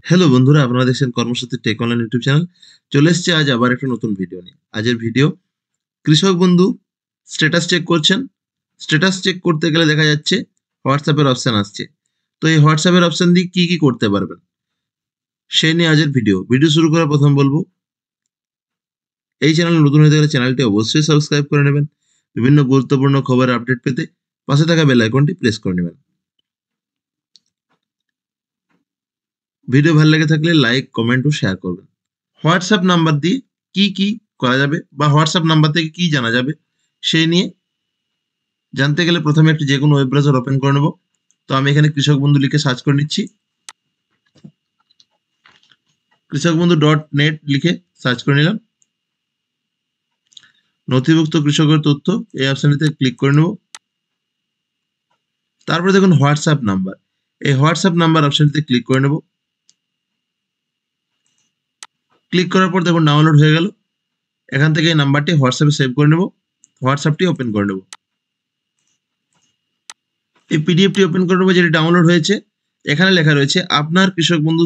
Hello বন্ধুরা, আপনারা দেখছেন কর্মসূত্রে টেক অনলাইন ইউটিউব চ্যানেল। চলে এসছে আজ আবার একটা নতুন ভিডিও নিয়ে। আজের ভিডিও, কৃষক বন্ধু স্ট্যাটাস চেক করছেন। স্ট্যাটাস চেক করতে গেলে দেখা যাচ্ছে হোয়াটসঅ্যাপের অপশন আসছে। তো এই হোয়াটসঅ্যাপের অপশন দিয়ে কি করতে পারবেন সেই নিয়ে আজের ভিডিও। ভিডিও শুরু করার প্রথম বলবো, এই চ্যানেল নতুন হয়ে গেলে চ্যানেলটি অবশ্যই সাবস্ক্রাইব করে নেবেন। বিভিন্ন গুরুত্বপূর্ণ খবরের আপডেট পেতে পাশে থাকা বেল আইকনটি প্রেস করে নেবেন। ভিডিও ভালো লেগে থাকলে লাইক, কমেন্ট ও শেয়ার করবেন। হোয়াটসঅ্যাপ নাম্বার দিয়ে কি করা যাবে বা হোয়াটসঅ্যাপ নাম্বার থেকে কি জানা যাবে সেই নিয়ে জানতে গেলে প্রথমে একটি যে কোনো ওয়েব ব্রাউজার ওপেন করে নেব। তো আমি এখানে কৃষক বন্ধু লিখে সার্চ করে নিচ্ছি। কৃষক বন্ধু .net লিখে সার্চ করে নিলাম। নথিভুক্ত কৃষকের তথ্য এই অপশনটিতে ক্লিক করে নেব। তারপরে দেখুন হোয়াটসঅ্যাপ নাম্বার, এই হোয়াটসঅ্যাপ নাম্বার অপশনটিতে ক্লিক করে নেব। ক্লিক করার পর দেখুন ডাউনলোড হয়ে গেল। এখান থেকে এই নাম্বারটি হোয়াটসঅ্যাপে সেভ করে নেব। হোয়াটসঅ্যাপটি ওপেন করে নেব। এই পিডিএফটি ওপেন করে নেবো যেটি ডাউনলোড হয়েছে। এখানে লেখা রয়েছে, আপনার কৃষক বন্ধু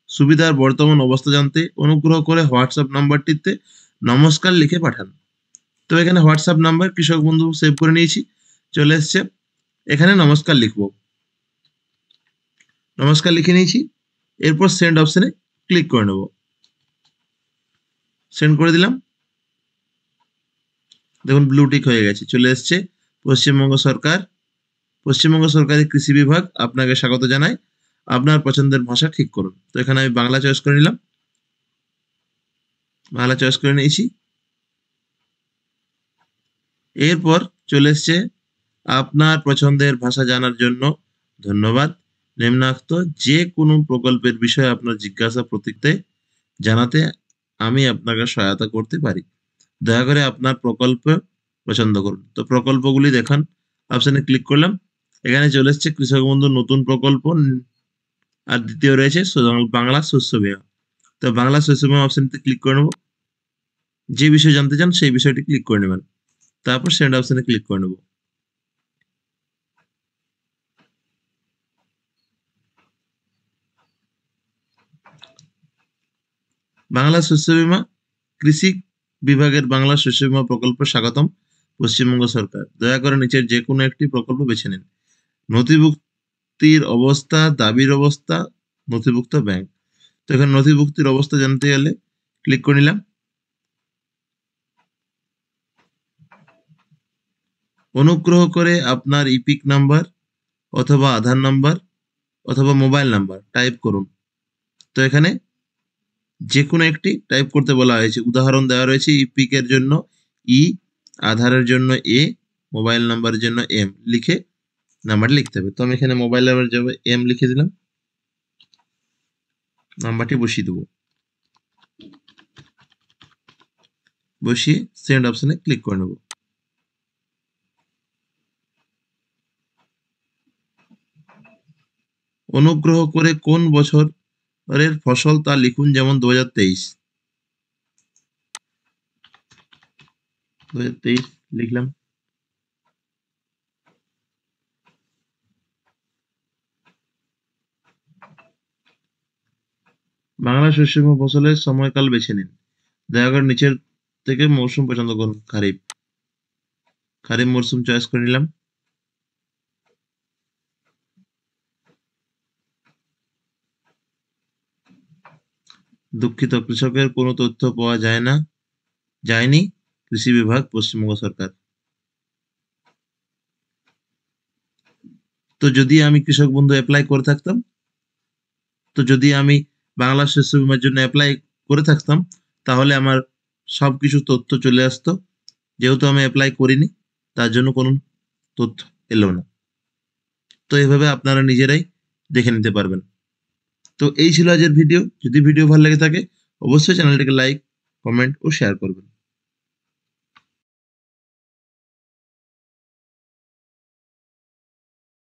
সুবিধার বর্তমান অবস্থা জানতে অনুগ্রহ করে হোয়াটসঅ্যাপ নাম্বারটিতে নমস্কার লিখে পাঠান। তো এখানে হোয়াটসঅ্যাপ নাম্বার কৃষক বন্ধু সেভ করে নিয়েছি, চলে এসছে। এখানে নমস্কার লিখবো, নমস্কার লিখে নিয়েছি। এরপর সেন্ড অপশনে ক্লিক করে নেব। সেন্ড করে দিলাম। দেখুন ব্লু টিক হয়ে গেছে, চলে এসছে। পশ্চিমবঙ্গ সরকার, পশ্চিমবঙ্গ সরকারের কৃষি বিভাগ আপনাকে স্বাগত জানায়, আপনার পছন্দের ভাষা ঠিক করুন। তো এখানে আমি বাংলা চয়েস করে নিলাম, বাংলা চয়েস করে নিয়েছি। এরপর চলে এসছে, আপনার পছন্দের ভাষা জানার জন্য ধন্যবাদ। নিম্নাক্ত যে কোনো প্রকল্পের বিষয়ে আপনার জিজ্ঞাসা প্রতিক্রিয়া জানাতে আমি আপনাকে সহায়তা করতে পারি। দয়া করে আপনার প্রকল্প পছন্দ করুন। তো প্রকল্পগুলি দেখান অপশনে ক্লিক করলাম। এখানে চলে এসছে কৃষক বন্ধুর নতুন প্রকল্প, আর দ্বিতীয় রয়েছে বাংলা শস্য বীমা। তো বাংলা শস্য বীমা অপশনটিতে ক্লিক করে নেব। যে বিষয় জানতে চান সেই বিষয়টি ক্লিক করে নেবেন। তারপর সেন্ড অপশনে ক্লিক করে নেব। বাংলা শস্য বীমা, কৃষি বিভাগের বাংলা শস্য বীমা প্রকল্প স্বাগতম, পশ্চিমবঙ্গ সরকার। দয়া করে নিচের যে কোনো একটি প্রকল্প বেছে নিন। নথিভুক্তির অবস্থা, দাবির অবস্থা, নথিভুক্ত ব্যাংক। তো এখানে নথিভুক্তির অবস্থা জানতে গেলে ক্লিক করে নিলাম। অনুগ্রহ করে আপনার ইপিক নাম্বার অথবা আধার নাম্বার অথবা মোবাইল নাম্বার টাইপ করুন। তো এখানে যে কোনো একটি টাইপ করতে বলা হয়েছে। উদাহরণ দেওয়া রয়েছে, ইপিক এর জন্য ই, আধারের জন্য এ, মোবাইল নাম্বারের জন্য এম লিখে নাম্বারটি লিখতে হবে। তো আমি এখানে মোবাইল নাম্বার যাবে এম লিখে দিলাম, নাম্বারটি বসিয়ে দেবো। বসিয়ে সেন্ড অপশনে ক্লিক করে নেব। অনুগ্রহ করে কোন বছরের ফসল তা লিখুন, যেমন 2023। 2023 লিখলাম। বাংলা শস্য বীমা ফসলের সময়কাল বেছে নিন। দয়া করে নিচের থেকে মৌসুম পছন্দ করুন। খারিফ, খারিফ মরশুম চয়েস করে নিলাম। দুঃখিত, কৃষকের কোনো তথ্য পাওয়া যায়নি, কৃষি বিভাগ, পশ্চিমবঙ্গ সরকার। তো যদি আমি কৃষক বন্ধু অ্যাপ্লাই করে থাকতাম, তো যদি আমি বাংলা শস্য বীমার জন্য অ্যাপ্লাই করে থাকতাম, তাহলে আমার সবকিছু তথ্য চলে আসতো। যেহেতু আমি অ্যাপ্লাই করিনি, তার জন্য কোনো তথ্য এলো না। তো এভাবে আপনারা নিজেরাই দেখে নিতে পারবেন। তো এই ছিল আজকের ভিডিও। যদি ভিডিও ভালো লেগে থাকে অবশ্যই চ্যানেলটিকে লাইক, কমেন্ট ও শেয়ার করবেন।